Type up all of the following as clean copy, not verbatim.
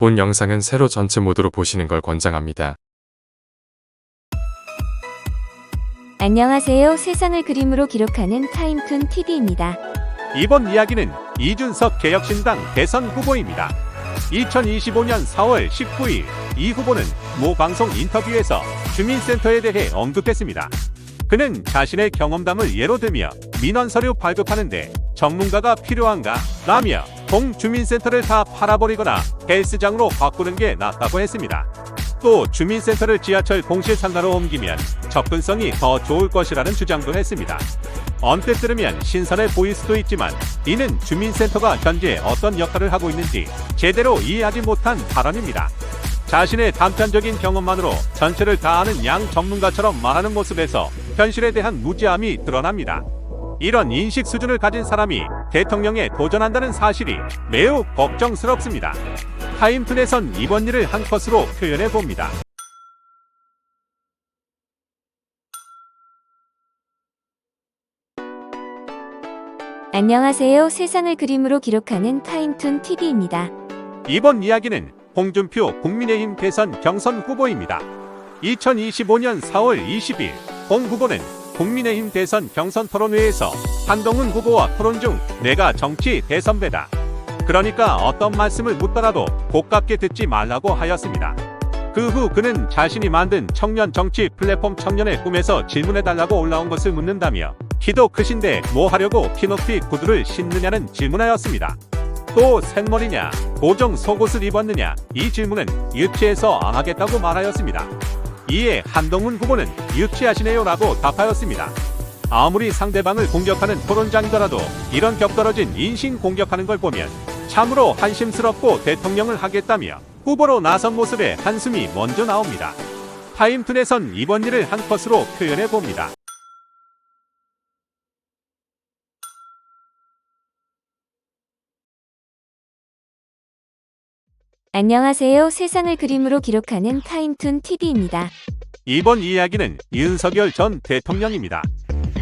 본 영상은 세로 전체 모드로 보시는 걸 권장합니다. 안녕하세요. 세상을 그림으로 기록하는 타임툰 TV입니다. 이번 이야기는 이준석 개혁신당 대선 후보입니다. 2025년 4월 19일 이 후보는 모 방송 인터뷰에서 주민센터에 대해 언급했습니다. 그는 자신의 경험담을 예로 들며 민원서류 발급하는데 전문가가 필요한가? 라며 동주민센터를 다 팔아버리거나 헬스장으로 바꾸는 게 낫다고 했습니다. 또 주민센터를 지하철 공실상가로 옮기면 접근성이 더 좋을 것이라는 주장도 했습니다. 언뜻 들으면 신선해 보일 수도 있지만 이는 주민센터가 현재 어떤 역할을 하고 있는지 제대로 이해하지 못한 발언입니다. 자신의 단편적인 경험만으로 전체를 다 아는 양 전문가처럼 말하는 모습에서 현실에 대한 무지함이 드러납니다. 이런 인식 수준을 가진 사람이 대통령에 도전한다는 사실이 매우 걱정스럽습니다. 타임툰에선 이번 일을 한 컷으로 표현해 봅니다. 안녕하세요. 세상을 그림으로 기록하는 타임툰 TV입니다. 이번 이야기는 홍준표 국민의힘 대선 경선 후보입니다. 2025년 4월 20일 홍 후보는 국민의힘 대선 경선 토론회에서 한동훈 후보와 토론 중 내가 정치 대선배다. 그러니까 어떤 말씀을 묻더라도 고깝게 듣지 말라고 하였습니다. 그 후 그는 자신이 만든 청년 정치 플랫폼 청년의 꿈에서 질문해달라고 올라온 것을 묻는다며 키도 크신데 뭐 하려고 키높이 구두를 신느냐는 질문하였습니다. 또 생머리냐, 고정 속옷을 입었느냐 이 질문은 유치해서 안 하겠다고 말하였습니다. 이에 한동훈 후보는 유치하시네요 라고 답하였습니다. 아무리 상대방을 공격하는 토론장이더라도 이런 격떨어진 인신 공격하는 걸 보면 참으로 한심스럽고 대통령을 하겠다며 후보로 나선 모습에 한숨이 먼저 나옵니다. 타임툰에선 이번 일을 한 컷으로 표현해 봅니다. 안녕하세요. 세상을 그림으로 기록하는 타임툰 TV입니다. 이번 이야기는 윤석열 전 대통령입니다.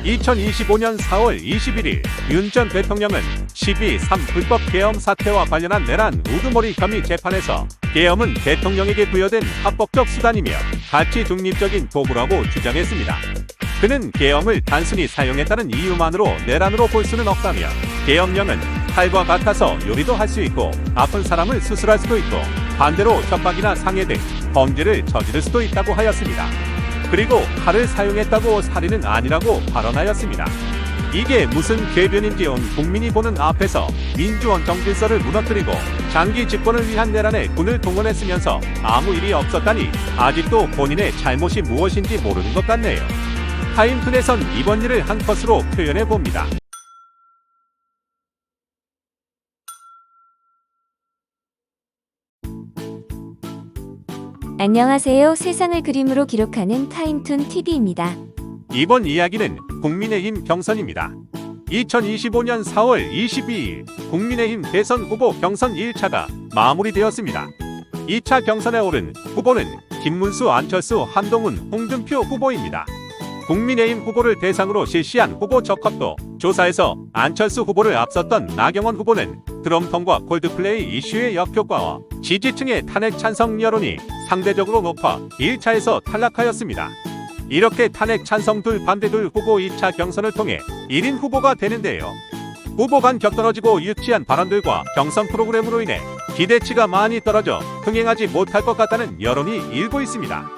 2025년 4월 21일 윤 전 대통령은 12.3 불법 계엄 사태와 관련한 내란 우두머리 혐의 재판에서 계엄은 대통령에게 부여된 합법적 수단이며 가치 중립적인 도구라고 주장했습니다. 그는 계엄을 단순히 사용했다는 이유만으로 내란으로 볼 수는 없다며 계엄령은 칼과 같아서 요리도 할 수 있고 아픈 사람을 수술할 수도 있고 반대로 협박이나 상해 등 범죄를 저지를 수도 있다고 하였습니다. 그리고 칼을 사용했다고 살인은 아니라고 발언하였습니다. 이게 무슨 궤변인지 온 국민이 보는 앞에서 민주원 정질서를 무너뜨리고 장기 집권을 위한 내란에 군을 동원했으면서 아무 일이 없었다니 아직도 본인의 잘못이 무엇인지 모르는 것 같네요. 타임툰에선 이번 일을 한 컷으로 표현해 봅니다. 안녕하세요. 세상을 그림으로 기록하는 타임툰 TV입니다. 이번 이야기는 국민의힘 경선입니다. 2025년 4월 22일 국민의힘 대선 후보 경선 1차가 마무리되었습니다. 2차 경선에 오른 후보는 김문수, 안철수, 한동훈, 홍준표 후보입니다. 국민의힘 후보를 대상으로 실시한 후보 적합도 조사에서 안철수 후보를 앞섰던 나경원 후보는 드럼통과 콜드플레이 이슈의 역효과와 지지층의 탄핵 찬성 여론이 상대적으로 높아 1차에서 탈락하였습니다. 이렇게 탄핵 찬성 둘 반대 둘 후보 2차 경선을 통해 1인 후보가 되는데요. 후보 간 격떨어지고 유치한 발언들과 경선 프로그램으로 인해 기대치가 많이 떨어져 흥행하지 못할 것 같다는 여론이 일고 있습니다.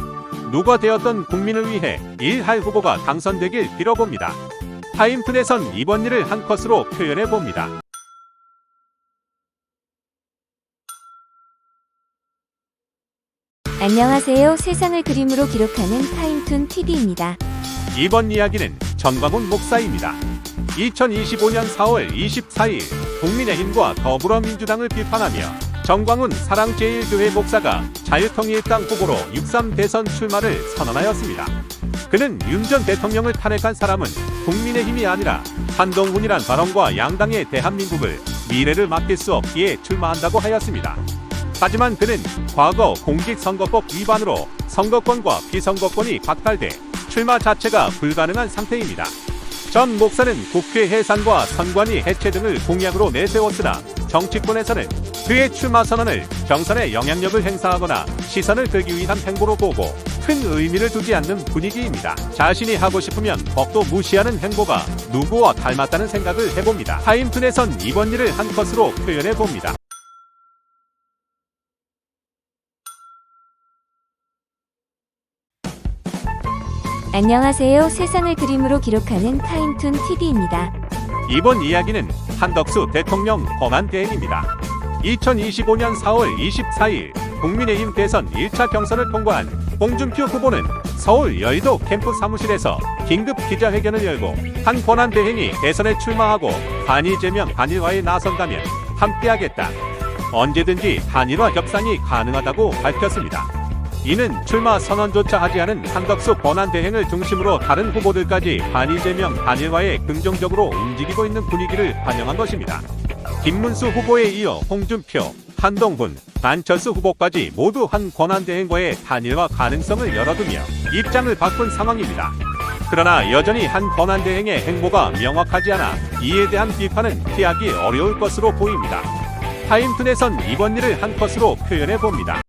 누가 되었던 국민을 위해 일할 후보가 당선되길 빌어봅니다. 타임툰에선 이번 일을 한 컷으로 표현해 봅니다. 안녕하세요. 세상을 그림으로 기록하는 타임툰 TV입니다. 이번 이야기는 전광훈 목사입니다. 2025년 4월 24일 국민의힘과 더불어민주당을 비판하며 전광훈 사랑제일교회 목사가 자유통일당 후보로 6.3 대선 출마를 선언하였습니다. 그는 윤 전 대통령을 탄핵한 사람은 국민의힘이 아니라 한동훈이란 발언과 양당의 대한민국을 미래를 맡길 수 없기에 출마한다고 하였습니다. 하지만 그는 과거 공직선거법 위반으로 선거권과 비선거권이 박탈돼 출마 자체가 불가능한 상태입니다. 전 목사는 국회 해산과 선관위 해체 등을 공약으로 내세웠으나 정치권에서는 그의 출마 선언을 경선에 영향력을 행사하거나 시선을 끌기 위한 행보로 보고 큰 의미를 두지 않는 분위기입니다. 자신이 하고 싶으면 법도 무시하는 행보가 누구와 닮았다는 생각을 해봅니다. 타임툰에선 이번 일을 한 컷으로 표현해봅니다. 안녕하세요. 세상을 그림으로 기록하는 타임툰 TV입니다. 이번 이야기는 한덕수 대통령 권한대행입니다. 2025년 4월 24일 국민의힘 대선 1차 경선을 통과한 홍준표 후보는 서울 여의도 캠프 사무실에서 긴급 기자회견을 열고 한 권한대행이 대선에 출마하고 한이 제명 한일화에 나선다면 함께하겠다. 언제든지 한일화 협상이 가능하다고 밝혔습니다. 이는 출마 선언조차 하지 않은 한덕수 권한대행을 중심으로 다른 후보들까지 한이 제명 한일화에 긍정적으로 움직이고 있는 분위기를 반영한 것입니다. 김문수 후보에 이어 홍준표, 한동훈, 안철수 후보까지 모두 한 권한대행과의 한일화 가능성을 열어두며 입장을 바꾼 상황입니다. 그러나 여전히 한 권한대행의 행보가 명확하지 않아 이에 대한 비판은 피하기 어려울 것으로 보입니다. 타임툰에선 이번 일을 한 컷으로 표현해 봅니다.